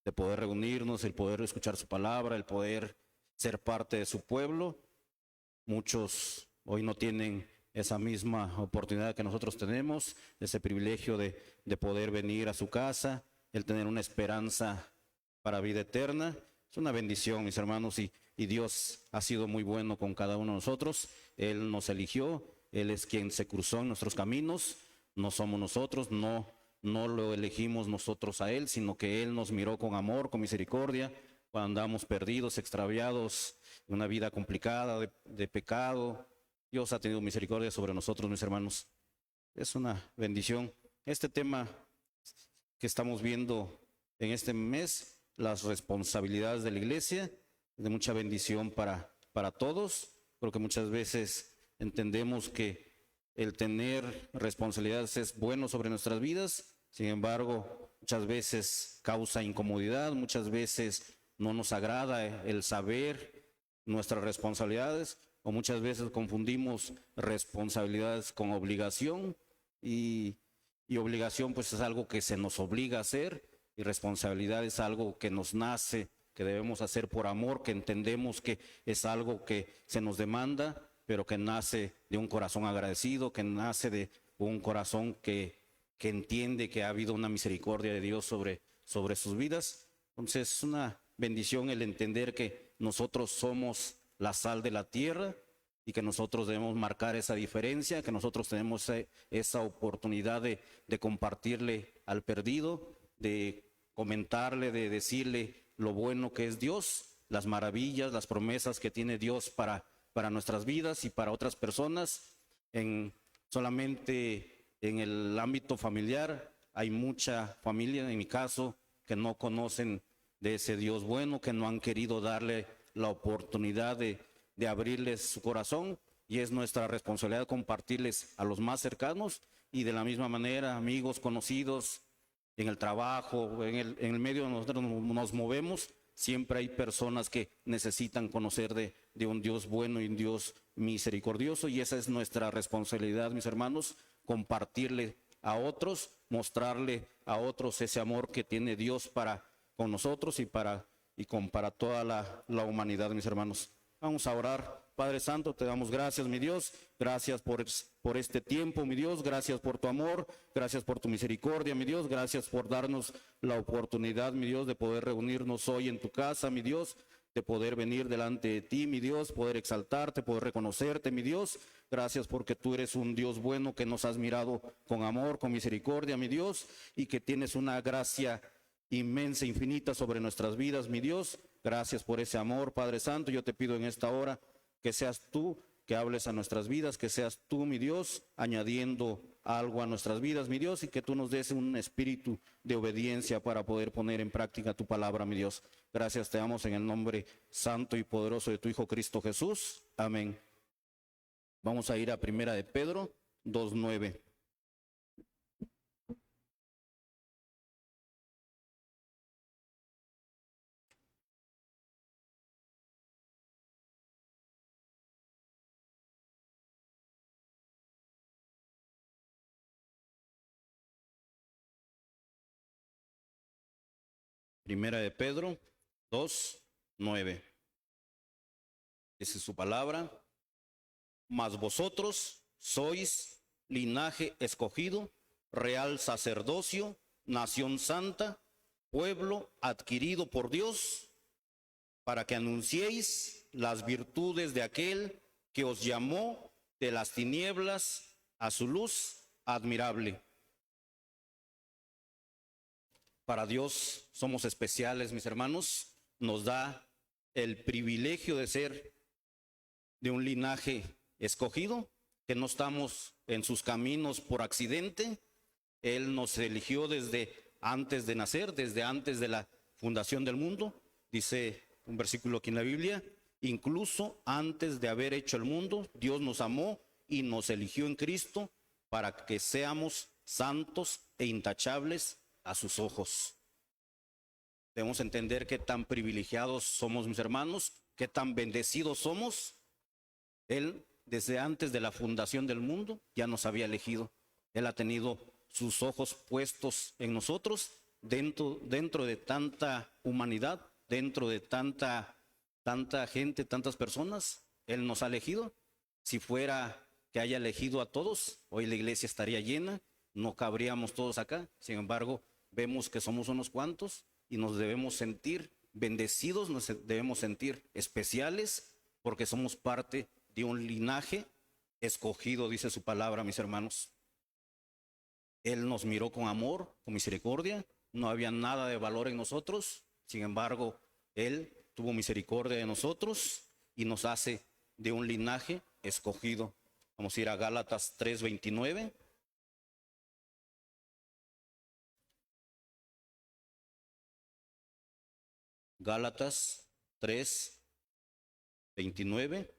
de poder reunirnos, el poder escuchar su palabra, el poder ser parte de su pueblo. Muchos hoy no tienen esa misma oportunidad que nosotros tenemos, ese privilegio de poder venir a su casa, el tener una esperanza para vida eterna. Es una bendición, mis hermanos, y Dios ha sido muy bueno con cada uno de nosotros. Él nos eligió, Él es quien se cruzó en nuestros caminos, no somos nosotros, no lo elegimos nosotros a Él, sino que Él nos miró con amor, con misericordia, cuando andamos perdidos, extraviados, en una vida complicada de pecado. Dios ha tenido misericordia sobre nosotros, mis hermanos. Es una bendición. Este tema que estamos viendo en este mes, las responsabilidades de la iglesia, de mucha bendición para todos. Creo que muchas veces entendemos que el tener responsabilidades es bueno sobre nuestras vidas, sin embargo, muchas veces causa incomodidad, muchas veces no nos agrada el saber nuestras responsabilidades, o muchas veces confundimos responsabilidades con obligación, y, y obligación pues es algo que se nos obliga a hacer, y responsabilidad es algo que nos nace, que debemos hacer por amor, que entendemos que es algo que se nos demanda, pero que nace de un corazón agradecido, que nace de un corazón que entiende que ha habido una misericordia de Dios sobre sus vidas. Entonces es una bendición el entender que nosotros somos la sal de la tierra y que nosotros debemos marcar esa diferencia, que nosotros tenemos esa oportunidad de compartirle al perdido, de comentarle, de decirle lo bueno que es Dios, las maravillas, las promesas que tiene Dios para nuestras vidas y para otras personas. Solamente en el ámbito familiar hay mucha familia, en mi caso, que no conocen de ese Dios bueno, que no han querido darle la oportunidad de abrirles su corazón, y es nuestra responsabilidad compartirles a los más cercanos, y de la misma manera amigos, conocidos, en el trabajo, en el medio donde nosotros nos movemos, siempre hay personas que necesitan conocer de un Dios bueno y un Dios misericordioso, y esa es nuestra responsabilidad, mis hermanos, compartirle a otros, mostrarle a otros ese amor que tiene Dios para con nosotros y para toda la humanidad, mis hermanos. Vamos a orar. Padre Santo, te damos gracias, mi Dios. Gracias por este tiempo, mi Dios. Gracias por tu amor. Gracias por tu misericordia, mi Dios. Gracias por darnos la oportunidad, mi Dios, de poder reunirnos hoy en tu casa, mi Dios, de poder venir delante de ti, mi Dios, poder exaltarte, poder reconocerte, mi Dios. Gracias porque tú eres un Dios bueno, que nos has mirado con amor, con misericordia, mi Dios, y que tienes una gracia inmensa, infinita sobre nuestras vidas, mi Dios. Gracias por ese amor, Padre Santo. Yo te pido en esta hora que seas tú que hables a nuestras vidas, que seas tú, mi Dios, añadiendo algo a nuestras vidas, mi Dios, y que tú nos des un espíritu de obediencia para poder poner en práctica tu palabra, mi Dios. Gracias te damos en el nombre santo y poderoso de tu Hijo Cristo Jesús. Amén. Vamos a ir a Primera de Pedro 2:9. Primera de Pedro 2:9. Esa es su palabra. Mas vosotros sois linaje escogido, real sacerdocio, nación santa, pueblo adquirido por Dios, para que anunciéis las virtudes de aquel que os llamó de las tinieblas a su luz admirable. Para Dios somos especiales, mis hermanos. Nos da el privilegio de ser de un linaje escogido, que no estamos en sus caminos por accidente. Él nos eligió desde antes de nacer, desde antes de la fundación del mundo. Dice un versículo aquí en la Biblia: incluso antes de haber hecho el mundo, Dios nos amó y nos eligió en Cristo para que seamos santos e intachables a sus ojos. Debemos entender qué tan privilegiados somos, mis hermanos, qué tan bendecidos somos. Él, desde antes de la fundación del mundo, ya nos había elegido. Él ha tenido sus ojos puestos en nosotros, dentro de tanta humanidad, dentro de tanta gente, tantas personas, Él nos ha elegido. Si fuera que haya elegido a todos, hoy la iglesia estaría llena, no cabríamos todos acá. Sin embargo, vemos que somos unos cuantos y nos debemos sentir bendecidos, nos debemos sentir especiales, porque somos parte de un linaje escogido, dice su palabra, mis hermanos. Él nos miró con amor, con misericordia, no había nada de valor en nosotros, sin embargo, Él tuvo misericordia de nosotros y nos hace de un linaje escogido. Vamos a ir a Gálatas 3:29. Gálatas 3:29.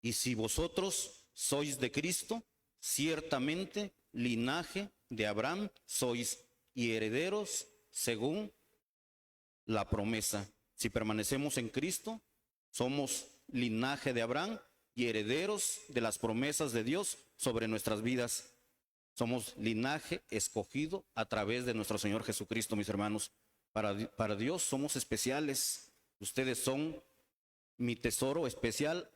Y si vosotros sois de Cristo, ciertamente linaje de Abraham sois y herederos según la promesa. Si permanecemos en Cristo, somos linaje de Abraham y herederos de las promesas de Dios sobre nuestras vidas. Somos linaje escogido a través de nuestro Señor Jesucristo, mis hermanos. Para Dios somos especiales. Ustedes son mi tesoro especial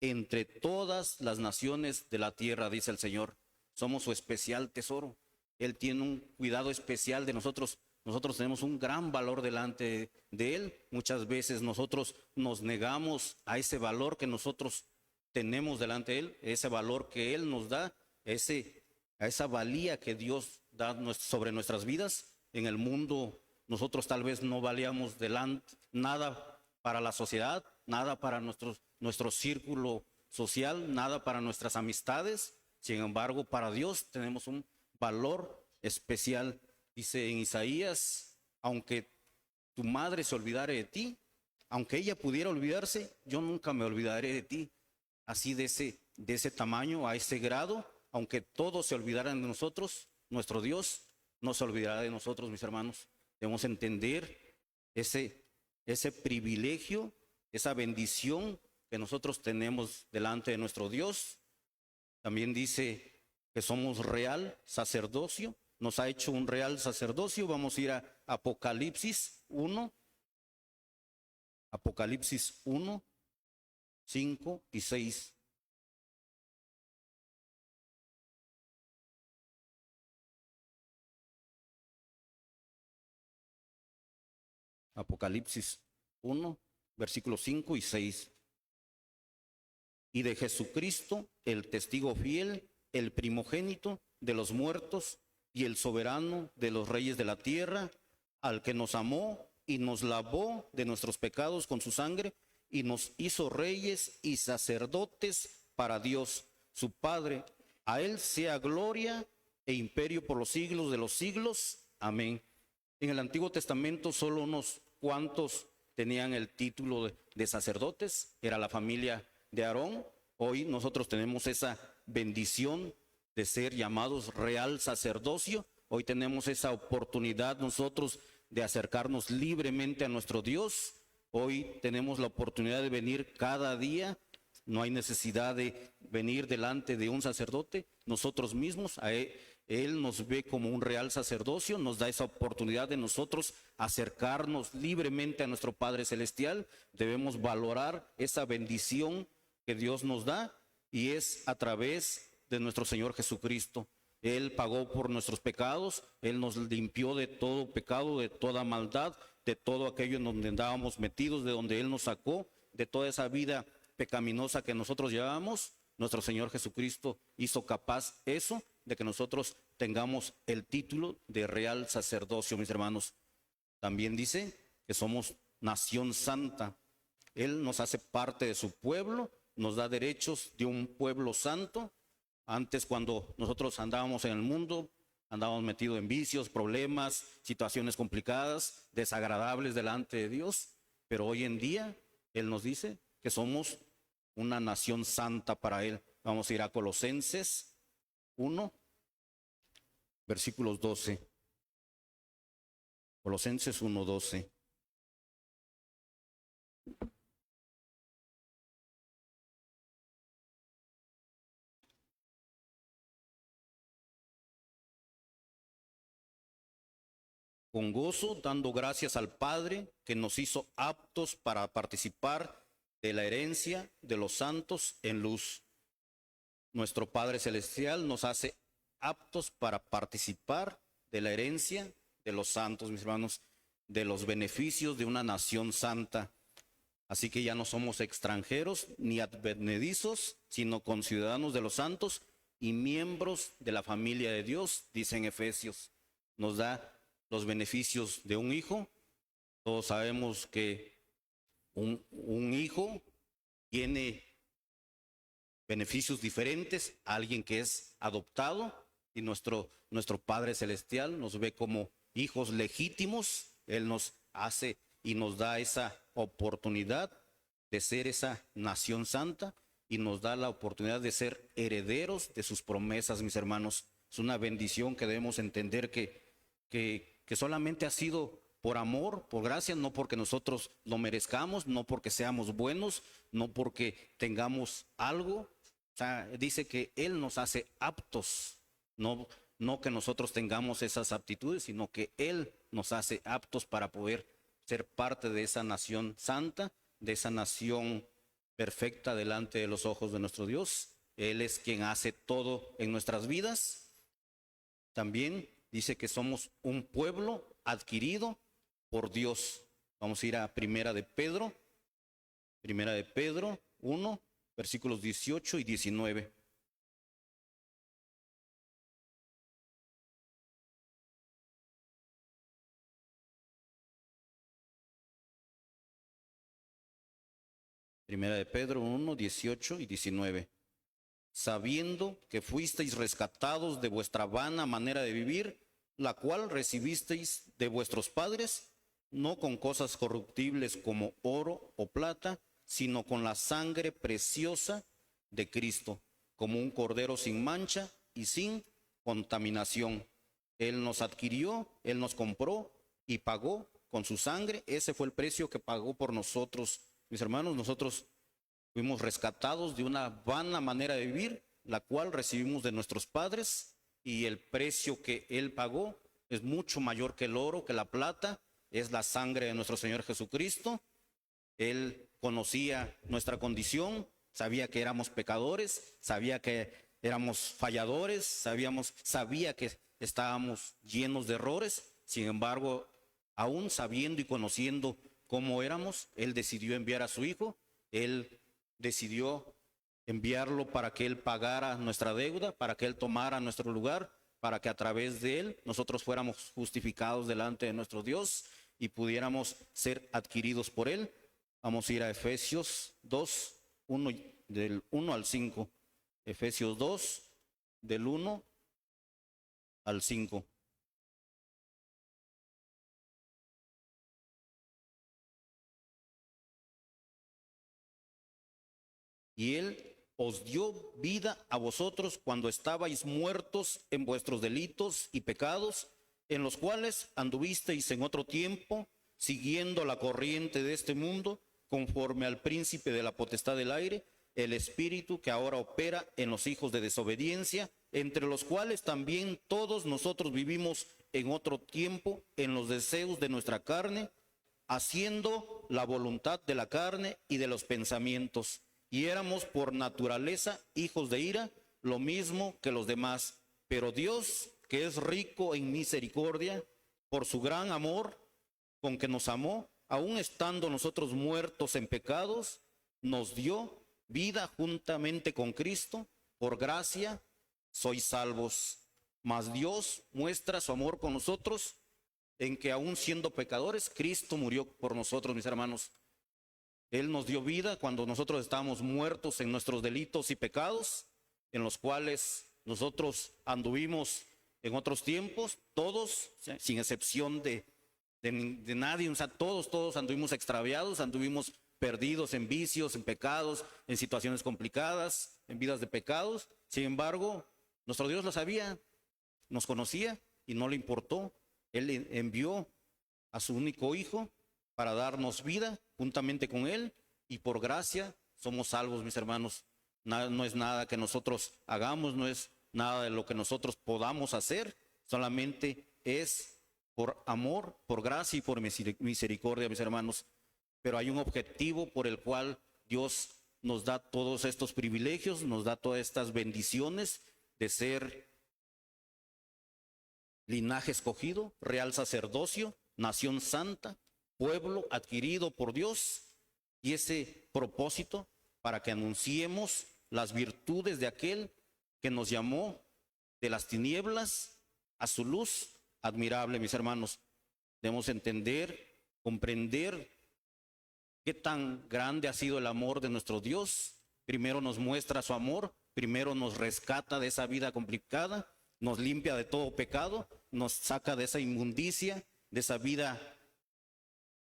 entre todas las naciones de la tierra, dice el Señor. Somos su especial tesoro. Él tiene un cuidado especial de nosotros. Nosotros tenemos un gran valor delante de Él. Muchas veces nosotros nos negamos a ese valor que nosotros tenemos delante de Él, ese valor que Él nos da, a esa valía que Dios da sobre nuestras vidas. En el mundo nosotros tal vez no valíamos nada para la sociedad, nada para nuestro círculo social, nada para nuestras amistades. Sin embargo, para Dios tenemos un valor especial. Dice en Isaías, aunque tu madre se olvidare de ti, aunque ella pudiera olvidarse, yo nunca me olvidaré de ti. Así de ese tamaño, a ese grado, aunque todos se olvidaran de nosotros, nuestro Dios no se olvidará de nosotros, mis hermanos. Debemos entender ese privilegio, esa bendición que nosotros tenemos delante de nuestro Dios. También dice que somos real sacerdocio, nos ha hecho un real sacerdocio. Vamos a ir a Apocalipsis 1, Apocalipsis 1, 5 y 6. Apocalipsis 1, versículos 5 y 6. Y de Jesucristo, el testigo fiel, el primogénito de los muertos y el soberano de los reyes de la tierra, al que nos amó y nos lavó de nuestros pecados con su sangre y nos hizo reyes y sacerdotes para Dios, su Padre. A Él sea gloria e imperio por los siglos de los siglos. Amén. En el Antiguo Testamento solo unos cuantos tenían el título de sacerdotes, era la familia de Aarón. Hoy nosotros tenemos esa bendición de ser llamados real sacerdocio. Hoy tenemos esa oportunidad nosotros de acercarnos libremente a nuestro Dios. Hoy tenemos la oportunidad de venir cada día. No hay necesidad de venir delante de un sacerdote. Nosotros mismos, Él nos ve como un real sacerdocio, nos da esa oportunidad de nosotros acercarnos libremente a nuestro Padre Celestial. Debemos valorar esa bendición que Dios nos da, y es a través de nuestro Señor Jesucristo. Él pagó por nuestros pecados, Él nos limpió de todo pecado, de toda maldad, de todo aquello en donde andábamos metidos, de donde Él nos sacó, de toda esa vida pecaminosa que nosotros llevábamos. Nuestro Señor Jesucristo hizo capaz eso, de que nosotros tengamos el título de real sacerdocio, mis hermanos. También dice que somos nación santa. Él nos hace parte de su pueblo, nos da derechos de un pueblo santo. Antes, cuando nosotros andábamos en el mundo, andábamos metidos en vicios, problemas, situaciones complicadas, desagradables delante de Dios. Pero hoy en día, Él nos dice que somos una nación santa para Él. Vamos a ir a Colosenses 1, versículos 12. Colosenses 1, 12. con gozo, dando gracias al Padre que nos hizo aptos para participar de la herencia de los santos en luz. Nuestro Padre Celestial nos hace aptos para participar de la herencia de los santos, mis hermanos, de los beneficios de una nación santa. Así que ya no somos extranjeros ni advenedizos, sino conciudadanos de los santos y miembros de la familia de Dios, dice en Efesios. Nos da los beneficios de un hijo. Todos sabemos que un hijo tiene beneficios diferentes a alguien que es adoptado, y nuestro Padre Celestial nos ve como hijos legítimos. Él nos hace y nos da esa oportunidad de ser esa nación santa y nos da la oportunidad de ser herederos de sus promesas, mis hermanos. Es una bendición que debemos entender que solamente ha sido por amor, por gracia, no porque nosotros lo merezcamos, no porque seamos buenos, no porque tengamos algo. O sea, dice que Él nos hace aptos, no que nosotros tengamos esas aptitudes, sino que Él nos hace aptos para poder ser parte de esa nación santa, de esa nación perfecta delante de los ojos de nuestro Dios. Él es quien hace todo en nuestras vidas. También dice que somos un pueblo adquirido por Dios. Vamos a ir a Primera de Pedro 1, versículos 18 y 19. Primera de Pedro 1, 18 y 19. Sabiendo que fuisteis rescatados de vuestra vana manera de vivir, la cual recibisteis de vuestros padres, no con cosas corruptibles como oro o plata, sino con la sangre preciosa de Cristo, como un cordero sin mancha y sin contaminación. Él nos adquirió, Él nos compró y pagó con su sangre. Ese fue el precio que pagó por nosotros. Mis hermanos, nosotros fuimos rescatados de una vana manera de vivir, la cual recibimos de nuestros padres, y el precio que Él pagó es mucho mayor que el oro, que la plata. Es la sangre de nuestro Señor Jesucristo. Él conocía nuestra condición, sabía que éramos pecadores, sabía que éramos falladores, sabía que estábamos llenos de errores. Sin embargo, aún sabiendo y conociendo cómo éramos, Él decidió enviar a su Hijo. Él decidió enviarlo para que Él pagara nuestra deuda, para que Él tomara nuestro lugar, para que a través de Él nosotros fuéramos justificados delante de nuestro Dios y pudiéramos ser adquiridos por Él. Vamos a ir a Efesios 2, del 1 al 5. Efesios 2, del 1 al 5. Y Él os dio vida a vosotros cuando estabais muertos en vuestros delitos y pecados, en los cuales anduvisteis en otro tiempo, siguiendo la corriente de este mundo, conforme al príncipe de la potestad del aire, el espíritu que ahora opera en los hijos de desobediencia, entre los cuales también todos nosotros vivimos en otro tiempo en los deseos de nuestra carne, haciendo la voluntad de la carne y de los pensamientos. Y éramos por naturaleza hijos de ira, lo mismo que los demás. Pero Dios, que es rico en misericordia, por su gran amor con que nos amó, aun estando nosotros muertos en pecados, nos dio vida juntamente con Cristo. Por gracia sois salvos. Mas Dios muestra su amor con nosotros en que aun siendo pecadores, Cristo murió por nosotros, mis hermanos. Él nos dio vida cuando nosotros estábamos muertos en nuestros delitos y pecados, en los cuales nosotros anduvimos en otros tiempos, todos, sin excepción de nadie. O sea, todos anduvimos extraviados, anduvimos perdidos en vicios, en pecados, en situaciones complicadas, en vidas de pecados. Sin embargo, nuestro Dios lo sabía, nos conocía y no le importó. Él envió a su único Hijo para darnos vida juntamente con Él, y por gracia somos salvos, mis hermanos. No es nada que nosotros hagamos, no es nada de lo que nosotros podamos hacer, solamente es por amor, por gracia y por misericordia, mis hermanos. Pero hay un objetivo por el cual Dios nos da todos estos privilegios, nos da todas estas bendiciones de ser linaje escogido, real sacerdocio, nación santa, pueblo adquirido por Dios, y ese propósito para que anunciemos las virtudes de aquel que nos llamó de las tinieblas a su luz admirable, mis hermanos. Debemos entender, comprender qué tan grande ha sido el amor de nuestro Dios. Primero nos muestra su amor, primero nos rescata de esa vida complicada, nos limpia de todo pecado, nos saca de esa inmundicia, de esa vida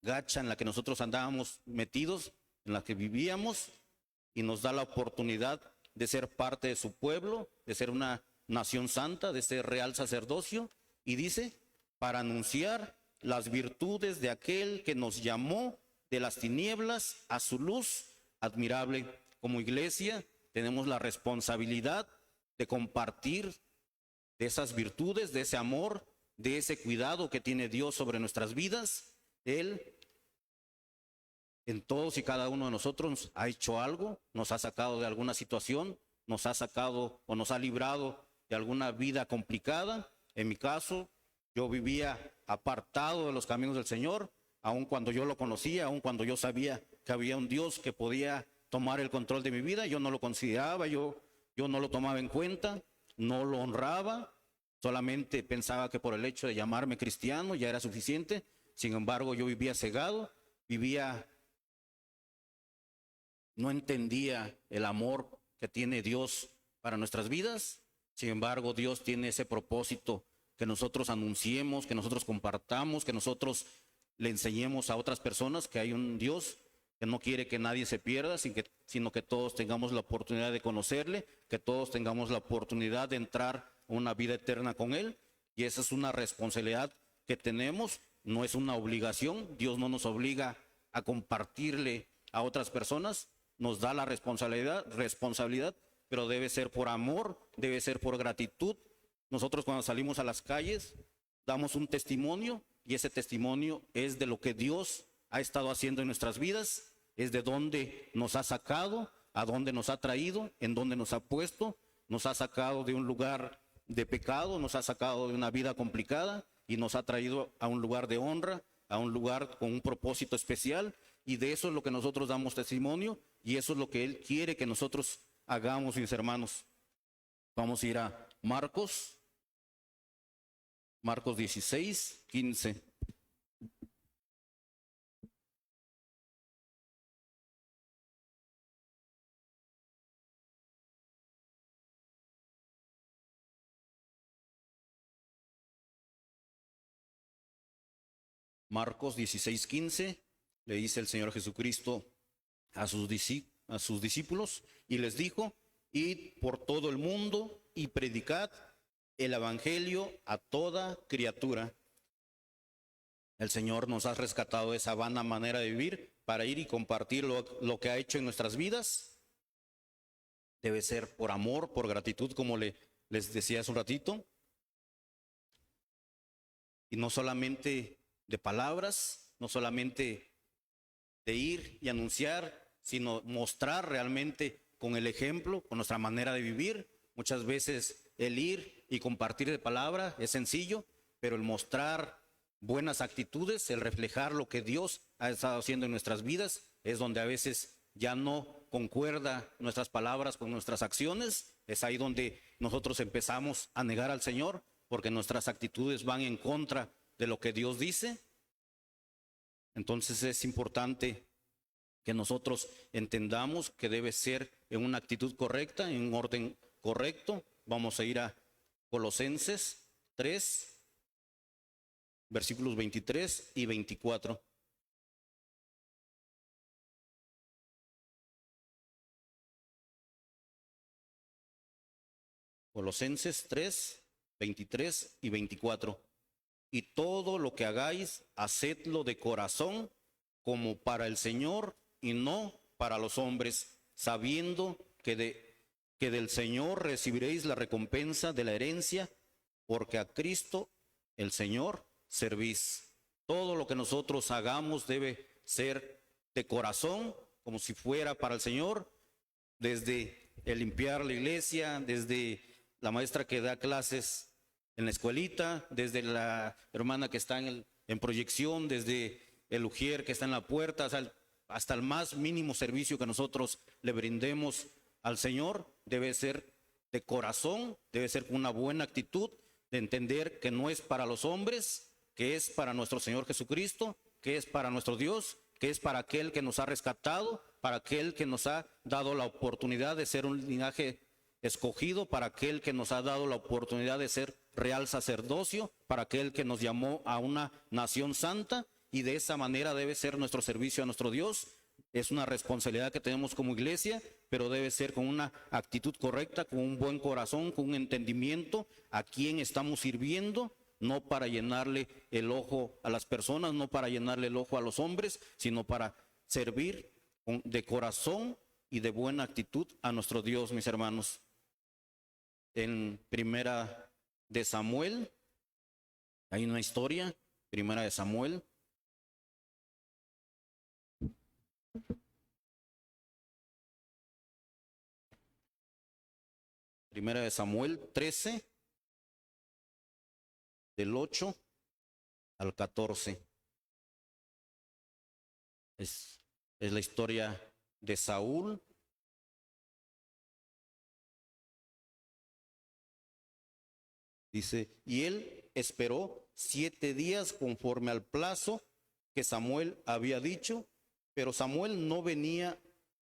gacha en la que nosotros andábamos metidos, en la que vivíamos, y nos da la oportunidad de ser parte de su pueblo, de ser una nación santa, de ser real sacerdocio, y dice, para anunciar las virtudes de aquel que nos llamó de las tinieblas a su luz admirable. Como iglesia tenemos la responsabilidad de compartir de esas virtudes, de ese amor, de ese cuidado que tiene Dios sobre nuestras vidas. Él en todos y cada uno de nosotros ha hecho algo, nos ha sacado de alguna situación, nos ha sacado o nos ha librado de alguna vida complicada. En mi caso, yo vivía apartado de los caminos del Señor, aun cuando yo lo conocía, aun cuando yo sabía que había un Dios que podía tomar el control de mi vida. Yo no lo consideraba, yo no lo tomaba en cuenta, no lo honraba, solamente pensaba que por el hecho de llamarme cristiano ya era suficiente. Sin embargo, yo vivía cegado, no entendía el amor que tiene Dios para nuestras vidas. Sin embargo, Dios tiene ese propósito, que nosotros anunciemos, que nosotros compartamos, que nosotros le enseñemos a otras personas que hay un Dios que no quiere que nadie se pierda, sino que todos tengamos la oportunidad de conocerle, que todos tengamos la oportunidad de entrar a una vida eterna con Él. Y esa es una responsabilidad que tenemos, no es una obligación. Dios no nos obliga a compartirle a otras personas, nos da la responsabilidad, pero debe ser por amor, debe ser por gratitud. Nosotros cuando salimos a las calles damos un testimonio, y ese testimonio es de lo que Dios ha estado haciendo en nuestras vidas, es de dónde nos ha sacado, a dónde nos ha traído, en dónde nos ha puesto. Nos ha sacado de un lugar de pecado, nos ha sacado de una vida complicada y nos ha traído a un lugar de honra, a un lugar con un propósito especial, y de eso es lo que nosotros damos testimonio, y eso es lo que Él quiere que nosotros hagamos, mis hermanos. Vamos a ir a Marcos 16, 15. Marcos 16, 15, le dice el Señor Jesucristo a sus discípulos, y les dijo: id por todo el mundo y predicad el evangelio a toda criatura. El Señor nos ha rescatado de esa vana manera de vivir para ir y compartir lo que ha hecho en nuestras vidas. Debe ser por amor, por gratitud, como les decía hace un ratito, y no solamente de palabras, no solamente de ir y anunciar, sino mostrar realmente con el ejemplo, con nuestra manera de vivir. Muchas veces el ir y compartir de palabra es sencillo, pero el mostrar buenas actitudes, el reflejar lo que Dios ha estado haciendo en nuestras vidas, es donde a veces ya no concuerda nuestras palabras con nuestras acciones. Es ahí donde nosotros empezamos a negar al Señor, porque nuestras actitudes van en contra de lo que Dios dice. Entonces es importante que nosotros entendamos que debe ser en una actitud correcta, en un orden correcto. Vamos a ir a Colosenses 3, versículos 23 y 24. Colosenses 3, 23 y 24. Y todo lo que hagáis, hacedlo de corazón, como para el Señor y no para los hombres, sabiendo que del Señor recibiréis la recompensa de la herencia, porque a Cristo el Señor servís. Todo lo que nosotros hagamos debe ser de corazón, como si fuera para el Señor, desde el limpiar la iglesia, desde la maestra que da clases en la escuelita, desde la hermana que está en proyección, desde el ujier que está en la puerta, hasta el más mínimo servicio que nosotros le brindemos al Señor, debe ser de corazón, debe ser con una buena actitud, de entender que no es para los hombres, que es para nuestro Señor Jesucristo, que es para nuestro Dios, que es para aquel que nos ha rescatado, para aquel que nos ha dado la oportunidad de ser un linaje escogido, para aquel que nos ha dado la oportunidad de ser real sacerdocio, para aquel que nos llamó a una nación santa, y de esa manera debe ser nuestro servicio a nuestro Dios. Es una responsabilidad que tenemos como iglesia, pero debe ser con una actitud correcta, con un buen corazón, con un entendimiento a quién estamos sirviendo, no para llenarle el ojo a las personas, no para llenarle el ojo a los hombres, sino para servir de corazón y de buena actitud a nuestro Dios, mis hermanos. En Primera de Samuel hay una historia, Primera de Samuel. Primera de Samuel 13, del 8 al 14. Es la historia de Saúl. Dice, y él esperó 7 días conforme al plazo que Samuel había dicho, pero Samuel no venía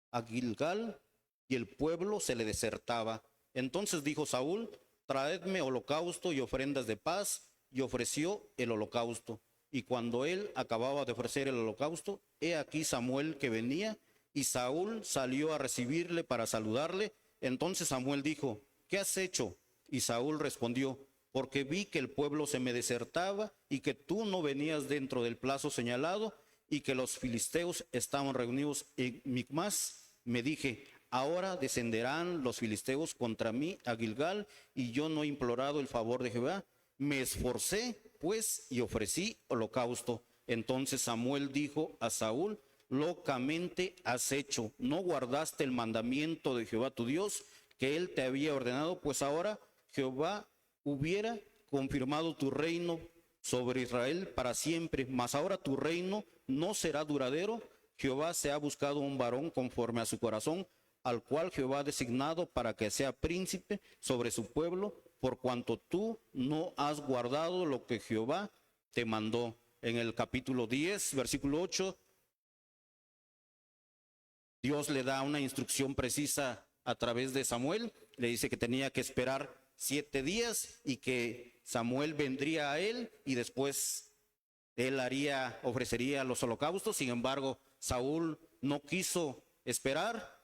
a Gilgal y el pueblo se le desertaba. Entonces dijo Saúl, traedme holocausto y ofrendas de paz, y ofreció el holocausto. Y cuando él acababa de ofrecer el holocausto, he aquí Samuel que venía, y Saúl salió a recibirle para saludarle. Entonces Samuel dijo, ¿qué has hecho? Y Saúl respondió, porque vi que el pueblo se me desertaba, y que tú no venías dentro del plazo señalado, y que los filisteos estaban reunidos en Micmas. Me dije, ahora descenderán los filisteos contra mí a Gilgal, y yo no he implorado el favor de Jehová. Me esforcé, pues, y ofrecí holocausto. Entonces Samuel dijo a Saúl, locamente has hecho, no guardaste el mandamiento de Jehová tu Dios, que él te había ordenado, pues ahora Jehová hubiera confirmado tu reino sobre Israel para siempre, mas ahora tu reino no será duradero. Jehová se ha buscado un varón conforme a su corazón, al cual Jehová ha designado para que sea príncipe sobre su pueblo, por cuanto tú no has guardado lo que Jehová te mandó. En el capítulo 10, versículo 8, Dios le da una instrucción precisa a través de Samuel. Le dice que tenía que esperar 7 días y que Samuel vendría a él y después él ofrecería los holocaustos. Sin embargo, Saúl no quiso esperar.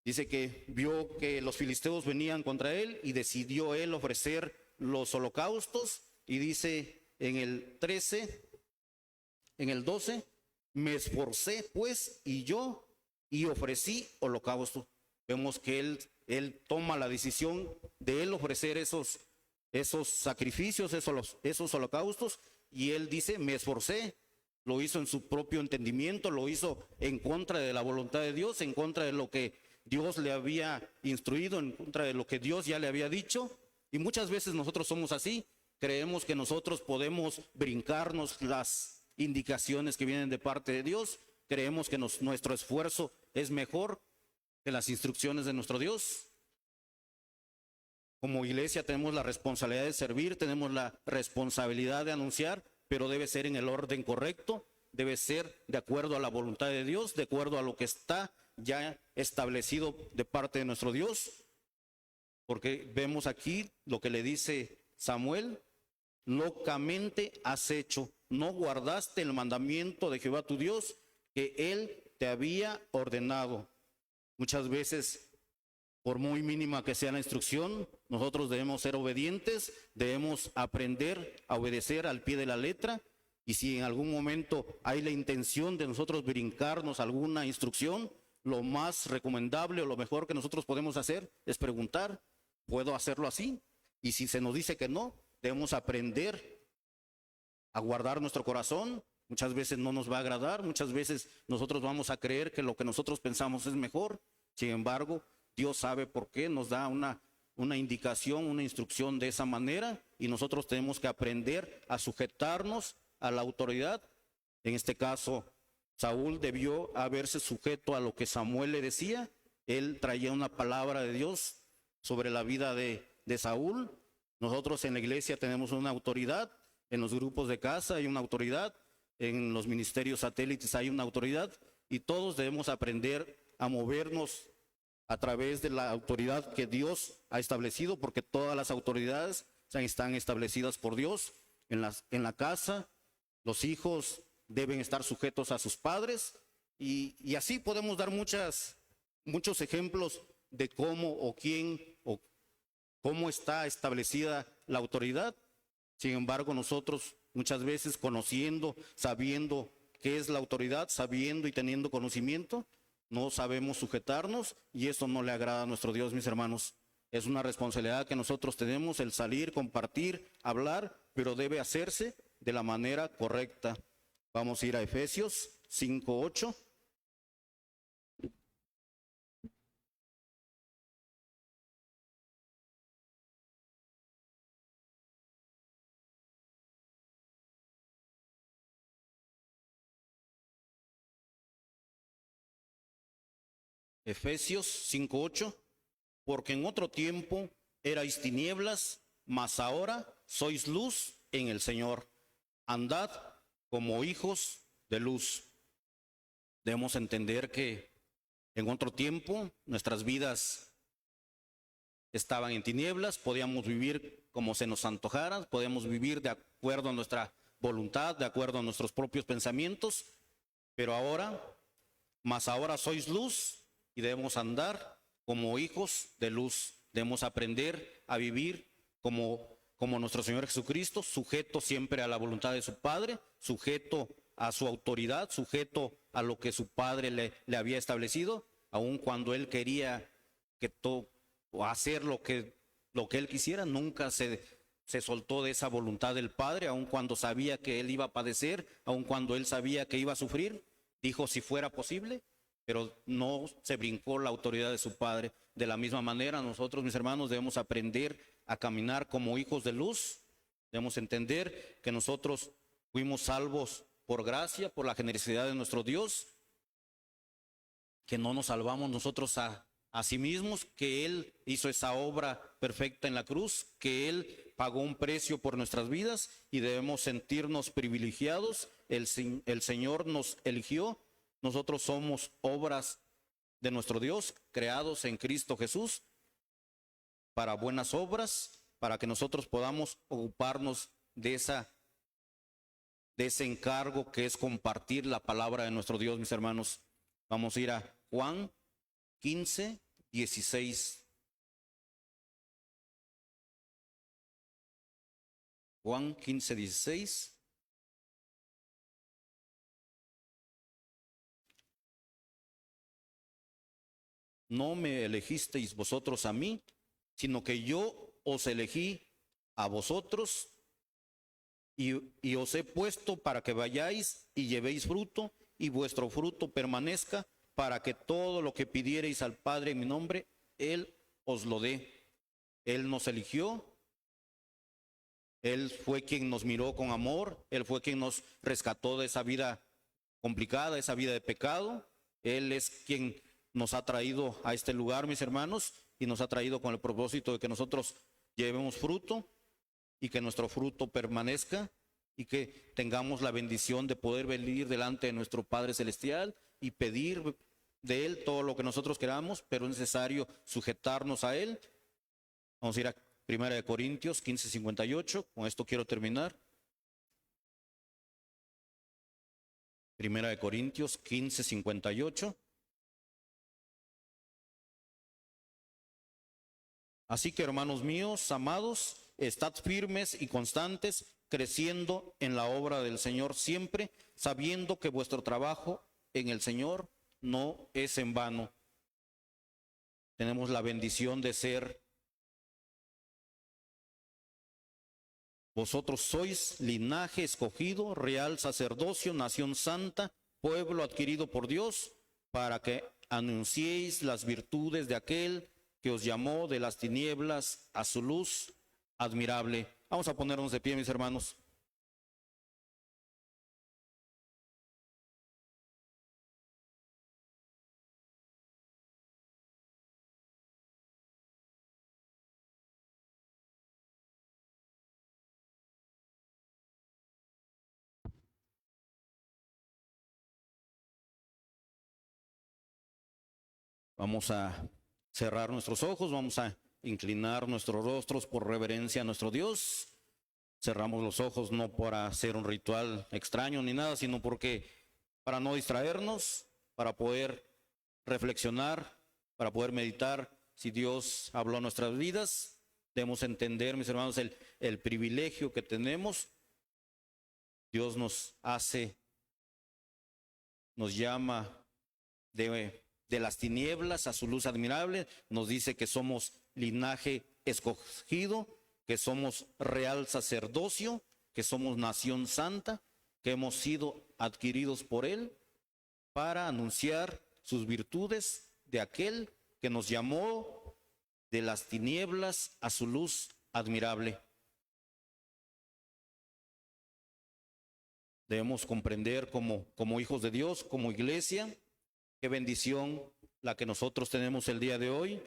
Dice que vio que los filisteos venían contra él y decidió él ofrecer los holocaustos. Y dice en el 13, en el 12, me esforcé pues y ofrecí holocausto. Vemos que él toma la decisión de él ofrecer esos sacrificios, esos holocaustos, y él dice, me esforcé. Lo hizo en su propio entendimiento, lo hizo en contra de la voluntad de Dios, en contra de lo que Dios le había instruido, en contra de lo que Dios ya le había dicho. Y muchas veces nosotros somos así, creemos que nosotros podemos brincarnos las indicaciones que vienen de parte de Dios, creemos que nuestro esfuerzo es mejor que las instrucciones de nuestro Dios. Como iglesia tenemos la responsabilidad de servir, tenemos la responsabilidad de anunciar, pero debe ser en el orden correcto, debe ser de acuerdo a la voluntad de Dios, de acuerdo a lo que está ya establecido de parte de nuestro Dios. Porque vemos aquí lo que le dice Samuel, locamente has hecho, no guardaste el mandamiento de Jehová tu Dios, que él te había ordenado. Muchas veces, por muy mínima que sea la instrucción, nosotros debemos ser obedientes, debemos aprender a obedecer al pie de la letra. Y si en algún momento hay la intención de nosotros brincarnos alguna instrucción, lo más recomendable o lo mejor que nosotros podemos hacer es preguntar, ¿puedo hacerlo así? Y si se nos dice que no, debemos aprender a guardar nuestro corazón. Muchas veces no nos va a agradar, muchas veces nosotros vamos a creer que lo que nosotros pensamos es mejor. Sin embargo, Dios sabe por qué nos da una indicación, una instrucción de esa manera, y nosotros tenemos que aprender a sujetarnos a la autoridad. En este caso, Saúl debió haberse sujeto a lo que Samuel le decía. Él traía una palabra de Dios sobre la vida de Saúl. Nosotros en la iglesia tenemos una autoridad, en los grupos de casa hay una autoridad, en los ministerios satélites hay una autoridad, y todos debemos aprender a movernos a través de la autoridad que Dios ha establecido, porque todas las autoridades están establecidas por Dios. En la casa, los hijos deben estar sujetos a sus padres, y así podemos dar muchos ejemplos de cómo o quién o cómo está establecida la autoridad. Sin embargo, nosotros muchas veces conociendo, sabiendo qué es la autoridad, sabiendo y teniendo conocimiento, no sabemos sujetarnos, y eso no le agrada a nuestro Dios, mis hermanos. Es una responsabilidad que nosotros tenemos, el salir, compartir, hablar, pero debe hacerse de la manera correcta. Vamos a ir a Efesios 5:8. Efesios 5:8, porque en otro tiempo erais tinieblas, mas ahora sois luz en el Señor. Andad como hijos de luz. Debemos entender que en otro tiempo nuestras vidas estaban en tinieblas, podíamos vivir como se nos antojara, podíamos vivir de acuerdo a nuestra voluntad, de acuerdo a nuestros propios pensamientos, pero mas ahora sois luz, y debemos andar como hijos de luz. Debemos aprender a vivir como nuestro Señor Jesucristo, sujeto siempre a la voluntad de su Padre, sujeto a su autoridad, sujeto a lo que su Padre le había establecido, aun cuando Él quería hacer lo que Él quisiera. Nunca se soltó de esa voluntad del Padre, aun cuando sabía que Él iba a padecer, aun cuando Él sabía que iba a sufrir. Dijo si fuera posible, pero no se brincó la autoridad de su Padre. De la misma manera, nosotros, mis hermanos, debemos aprender a caminar como hijos de luz. Debemos entender que nosotros fuimos salvos por gracia, por la generosidad de nuestro Dios, que no nos salvamos nosotros a sí mismos, que Él hizo esa obra perfecta en la cruz, que Él pagó un precio por nuestras vidas, y debemos sentirnos privilegiados. El Señor nos eligió. Nosotros somos obras de nuestro Dios, creados en Cristo Jesús para buenas obras, para que nosotros podamos ocuparnos de ese encargo que es compartir la palabra de nuestro Dios, mis hermanos. Vamos a ir a Juan 15:16. Juan 15:16. No me elegisteis vosotros a mí, sino que yo os elegí a vosotros, y os he puesto para que vayáis y llevéis fruto, y vuestro fruto permanezca, para que todo lo que pidiereis al Padre en mi nombre, Él os lo dé. Él nos eligió, Él fue quien nos miró con amor, Él fue quien nos rescató de esa vida complicada, esa vida de pecado. Él es quien nos ha traído a este lugar, mis hermanos, y nos ha traído con el propósito de que nosotros llevemos fruto, y que nuestro fruto permanezca, y que tengamos la bendición de poder venir delante de nuestro Padre Celestial y pedir de Él todo lo que nosotros queramos, pero es necesario sujetarnos a Él. Vamos a ir a 1 Corintios 15:58, con esto quiero terminar. 1 Corintios 15:58. Así que, hermanos míos, amados, estad firmes y constantes, creciendo en la obra del Señor siempre, sabiendo que vuestro trabajo en el Señor no es en vano. Tenemos la bendición de ser Vosotros sois linaje escogido, real sacerdocio, nación santa, pueblo adquirido por Dios, para que anunciéis las virtudes de aquel que os llamó de las tinieblas a su luz admirable. Vamos a ponernos de pie, mis hermanos. Vamos a cerrar nuestros ojos, vamos a inclinar nuestros rostros por reverencia a nuestro Dios. Cerramos los ojos no para hacer un ritual extraño ni nada, sino porque para no distraernos, para poder reflexionar, para poder meditar si Dios habló a nuestras vidas. Debemos entender, mis hermanos, el privilegio que tenemos. Dios nos llama de las tinieblas a su luz admirable, nos dice que somos linaje escogido, que somos real sacerdocio, que somos nación santa, que hemos sido adquiridos por Él para anunciar sus virtudes de aquel que nos llamó de las tinieblas a su luz admirable. Debemos comprender como hijos de Dios, como iglesia, qué bendición la que nosotros tenemos el día de hoy,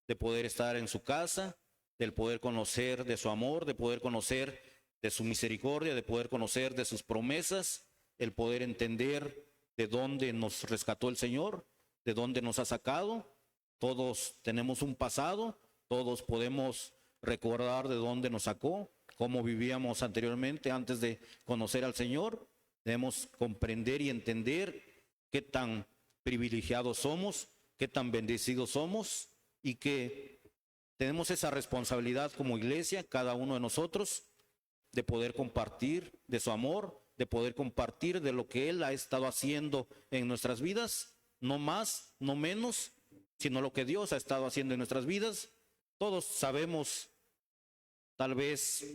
de poder estar en su casa, del poder conocer de su amor, de poder conocer de su misericordia, de poder conocer de sus promesas, el poder entender de dónde nos rescató el Señor, de dónde nos ha sacado. Todos tenemos un pasado, todos podemos recordar de dónde nos sacó, cómo vivíamos anteriormente antes de conocer al Señor. Debemos comprender y entender qué tan privilegiados somos, qué tan bendecidos somos y que tenemos esa responsabilidad como iglesia, cada uno de nosotros, de poder compartir de su amor, de poder compartir de lo que Él ha estado haciendo en nuestras vidas, no más, no menos, sino lo que Dios ha estado haciendo en nuestras vidas. Todos sabemos, tal vez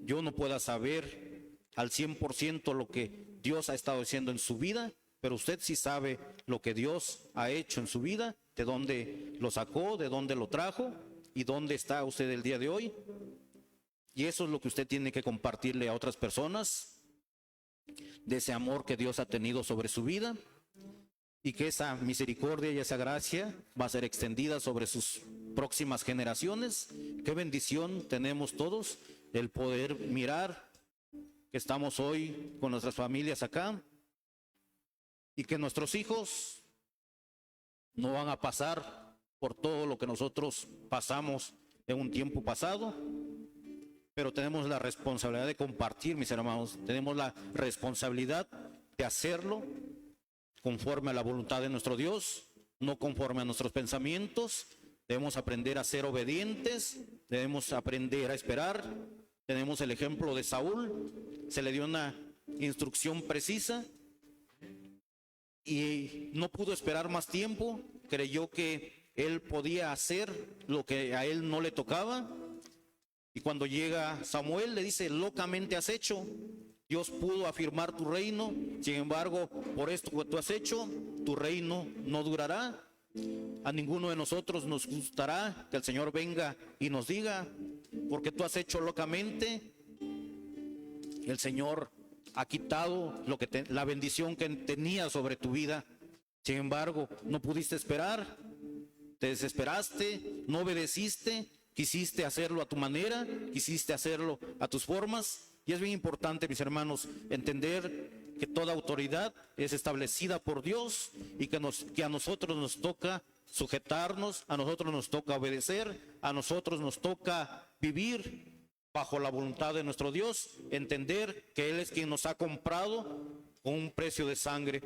yo no pueda saber al 100% lo que Dios ha estado haciendo en su vida, pero usted sí sabe lo que Dios ha hecho en su vida, de dónde lo sacó, de dónde lo trajo y dónde está usted el día de hoy. Y eso es lo que usted tiene que compartirle a otras personas, de ese amor que Dios ha tenido sobre su vida, y que esa misericordia y esa gracia va a ser extendida sobre sus próximas generaciones. Qué bendición tenemos todos el poder mirar que estamos hoy con nuestras familias acá, y que nuestros hijos no van a pasar por todo lo que nosotros pasamos en un tiempo pasado, pero tenemos la responsabilidad de compartir, mis hermanos, tenemos la responsabilidad de hacerlo conforme a la voluntad de nuestro Dios, no conforme a nuestros pensamientos. Debemos aprender a ser obedientes, debemos aprender a esperar. Tenemos el ejemplo de Saúl, se le dio una instrucción precisa y no pudo esperar más tiempo, creyó que él podía hacer lo que a él no le tocaba, y cuando llega Samuel le dice: locamente has hecho, Dios pudo afirmar tu reino, sin embargo, por esto que tú has hecho, tu reino no durará. A ninguno de nosotros nos gustará que el Señor venga y nos diga: porque tú has hecho locamente, el Señor ha quitado la bendición que tenía sobre tu vida. Sin embargo, no pudiste esperar, te desesperaste, no obedeciste, quisiste hacerlo a tu manera, quisiste hacerlo a tus formas. Y es bien importante, mis hermanos, entender que toda autoridad es establecida por Dios y que a nosotros nos toca sujetarnos, a nosotros nos toca obedecer, a nosotros nos toca vivir bajo la voluntad de nuestro Dios, entender que Él es quien nos ha comprado con un precio de sangre.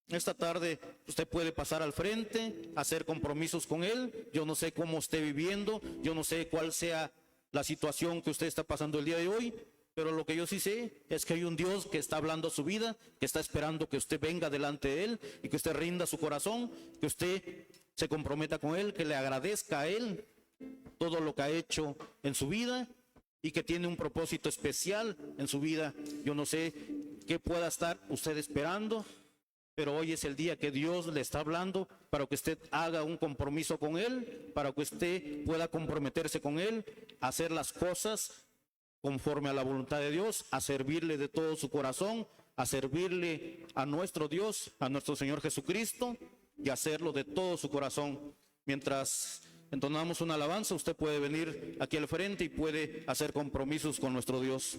Esta tarde usted puede pasar al frente, hacer compromisos con Él. Yo no sé cómo esté viviendo, yo no sé cuál sea la situación que usted está pasando el día de hoy, pero lo que yo sí sé es que hay un Dios que está hablando a su vida, que está esperando que usted venga delante de Él y que usted rinda su corazón, que usted se comprometa con Él, que le agradezca a Él todo lo que ha hecho en su vida y que tiene un propósito especial en su vida. Yo no sé qué pueda estar usted esperando, pero hoy es el día que Dios le está hablando para que usted haga un compromiso con Él, para que usted pueda comprometerse con Él, a hacer las cosas conforme a la voluntad de Dios, a servirle de todo su corazón, a servirle a nuestro Dios, a nuestro Señor Jesucristo, y hacerlo de todo su corazón. Mientras entonamos una alabanza, usted puede venir aquí al frente y puede hacer compromisos con nuestro Dios.